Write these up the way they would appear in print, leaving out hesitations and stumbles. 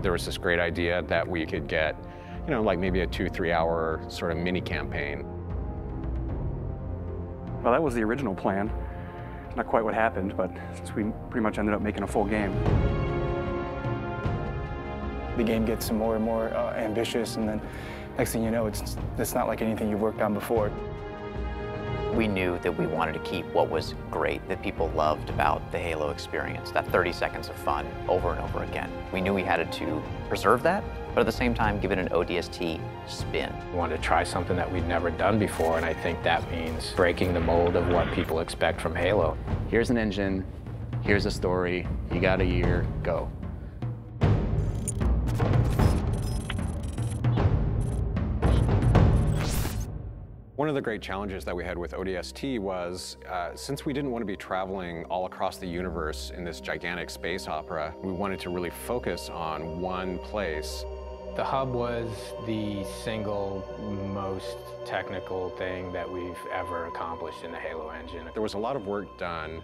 there was this great idea that we could get, like maybe a 2-3 hour sort of mini campaign. Well, that was the original plan. Not quite what happened, but since we pretty much ended up making a full game. The game gets more and more ambitious, and then next thing you know, it's not like anything you've worked on before. We knew that we wanted to keep what was great, that people loved about the Halo experience, that 30 seconds of fun over and over again. We knew we had to preserve that, but at the same time, give it an ODST spin. We wanted to try something that we'd never done before, and I think that means breaking the mold of what people expect from Halo. Here's an engine, here's a story, you got a year, go. One of the great challenges that we had with ODST was, since we didn't want to be traveling all across the universe in this gigantic space opera, we wanted to really focus on one place. The hub was the single most technical thing that we've ever accomplished in the Halo engine. There was a lot of work done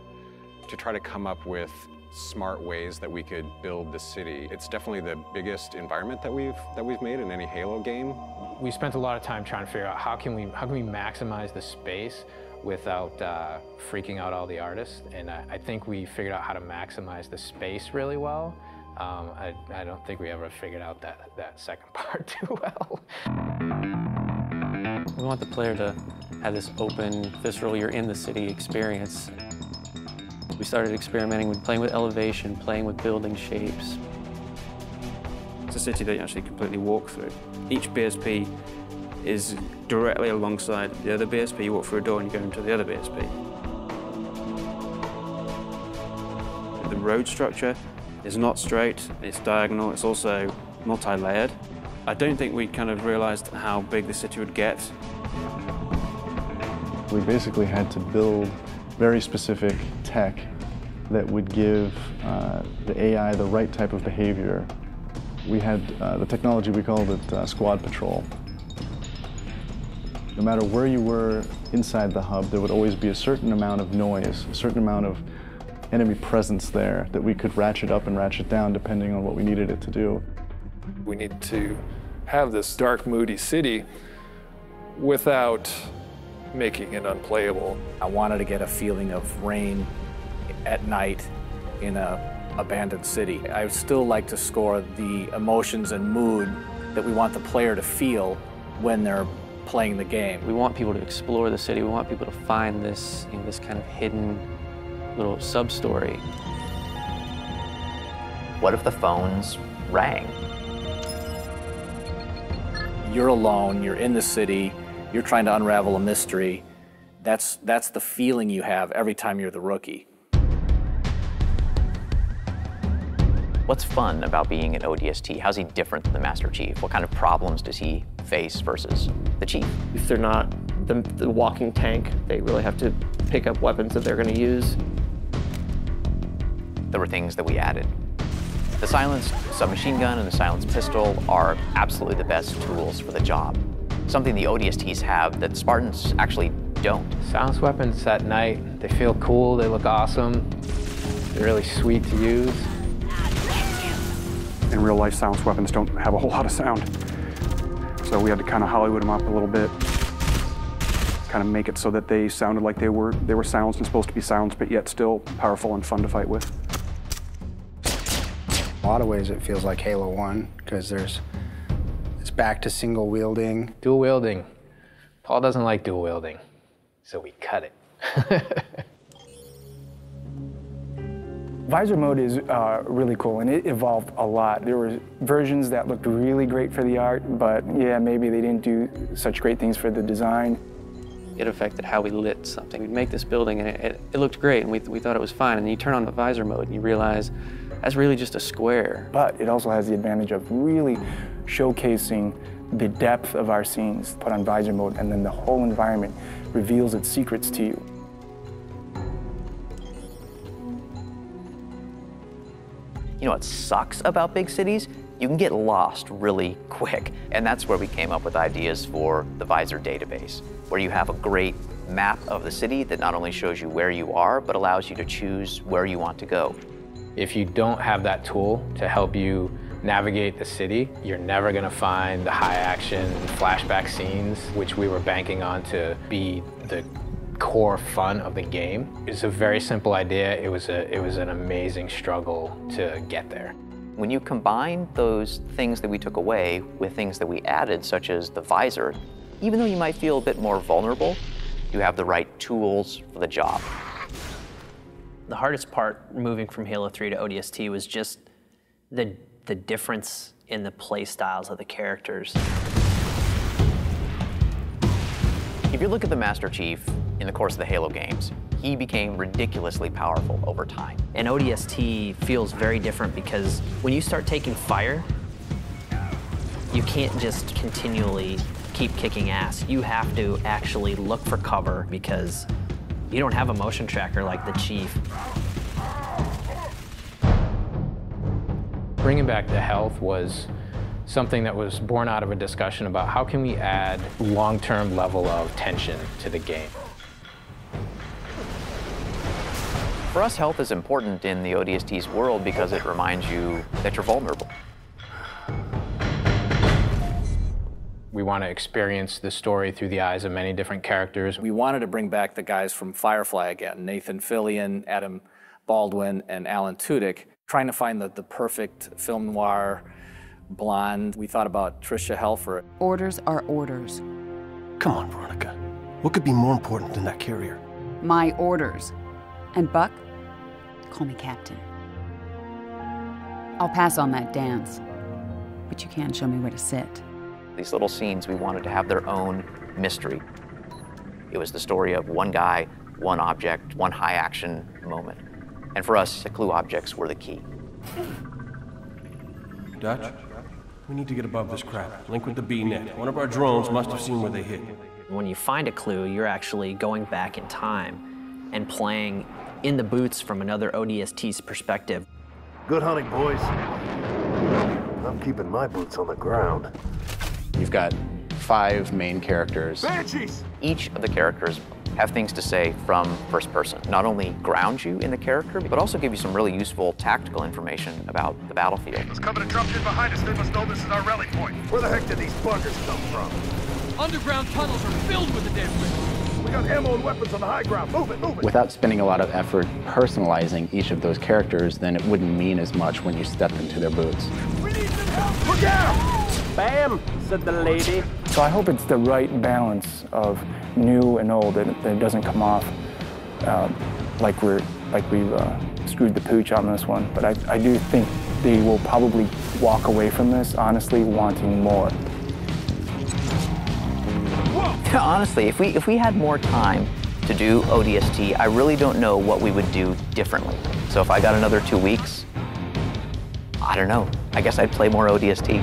to try to come up with smart ways that we could build the city. It's definitely the biggest environment that we've made in any Halo game. We spent a lot of time trying to figure out how can we maximize the space without freaking out all the artists, and I think we figured out how to maximize the space really well. I don't think we ever figured out that second part too well. We want the player to have this open, visceral, you're in the city experience. We started experimenting with playing with elevation, playing with building shapes. It's a city that you actually completely walk through. Each BSP is directly alongside the other BSP. You walk through a door and you go into the other BSP. The road structure is not straight, it's diagonal, it's also multi-layered. I don't think we kind of realized how big the city would get. We basically had to build very specific tech that would give the AI the right type of behavior. We had the technology, we called it squad patrol. No matter where you were inside the hub, there would always be a certain amount of noise, a certain amount of enemy presence there that we could ratchet up and ratchet down depending on what we needed it to do. We need to have this dark, moody city without making it unplayable. I wanted to get a feeling of rain at night in an abandoned city. I would still like to score the emotions and mood that we want the player to feel when they're playing the game. We want people to explore the city. We want people to find this, this kind of hidden little sub-story. What if the phones rang? You're alone, you're in the city, you're trying to unravel a mystery. That's the feeling you have every time you're the rookie. What's fun about being an ODST? How's he different than the Master Chief? What kind of problems does he face versus the Chief? If they're not the walking tank, they really have to pick up weapons that they're going to use. There were things that we added. The silenced submachine gun and the silenced pistol are absolutely the best tools for the job. Something the ODSTs have that Spartans actually don't. Silenced weapons at night, they feel cool, they look awesome, they're really sweet to use. In real life, silenced weapons don't have a whole lot of sound. So we had to kind of Hollywood them up a little bit, kind of make it so that they sounded like they were silenced and supposed to be silenced, but yet still powerful and fun to fight with. In a lot of ways, it feels like Halo 1, because it's back to single wielding. Dual wielding. Paul doesn't like dual wielding, so we cut it. Visor mode is really cool, and it evolved a lot. There were versions that looked really great for the art, but yeah, maybe they didn't do such great things for the design. It affected how we lit something. We'd make this building, and it looked great, and we thought it was fine, and then you turn on the visor mode, and you realize that's really just a square. But it also has the advantage of really showcasing the depth of our scenes. Put on visor mode, and then the whole environment reveals its secrets to you. You know what sucks about big cities? You can get lost really quick. And that's where we came up with ideas for the Visor database, where you have a great map of the city that not only shows you where you are, but allows you to choose where you want to go. If you don't have that tool to help you navigate the city. You're never gonna find the high action flashback scenes, which we were banking on to be the core fun of the game. It's a very simple idea. It was an amazing struggle to get there. When you combine those things that we took away with things that we added, such as the visor, even though you might feel a bit more vulnerable, you have the right tools for the job. The hardest part moving from Halo 3 to ODST was just the difference in the play styles of the characters. If you look at the Master Chief in the course of the Halo games, he became ridiculously powerful over time. And ODST feels very different because when you start taking fire, you can't just continually keep kicking ass. You have to actually look for cover because you don't have a motion tracker like the Chief. Bringing back the health was something that was born out of a discussion about how can we add long-term level of tension to the game. For us, health is important in the ODST's world because it reminds you that you're vulnerable. We want to experience the story through the eyes of many different characters. We wanted to bring back the guys from Firefly again, Nathan Fillion, Adam Baldwin, and Alan Tudyk, trying to find the perfect film noir blonde. We thought about Tricia Helfer. Orders are orders. Come on, Veronica. What could be more important than that carrier? My orders. And Buck, call me Captain. I'll pass on that dance, but you can show me where to sit. These little scenes, we wanted to have their own mystery. It was the story of one guy, one object, one high action moment. And for us, the clue objects were the key. Dutch, we need to get above this crap. Link with the B-net. One of our drones must have seen where they hit. When you find a clue, you're actually going back in time and playing in the boots from another ODST's perspective. Good hunting, boys. I'm keeping my boots on the ground. You've got 5 main characters. Banshees! Each of the characters have things to say from first person. Not only ground you in the character, but also give you some really useful tactical information about the battlefield. It's coming to drop in behind us. They must know this is our rally point. Where the heck did these buggers come from? Underground tunnels are filled with the damn thing. We got ammo and weapons on the high ground. Move it, move it. Without spending a lot of effort personalizing each of those characters, then it wouldn't mean as much when you stepped into their boots. We need some help. Look out! Bam, said the lady. So I hope it's the right balance of new and old, that it doesn't come off like we've screwed the pooch on this one. But I do think they will probably walk away from this, honestly, wanting more. Honestly, if we had more time to do ODST, I really don't know what we would do differently. So if I got another 2 weeks, I don't know. I guess I'd play more ODST.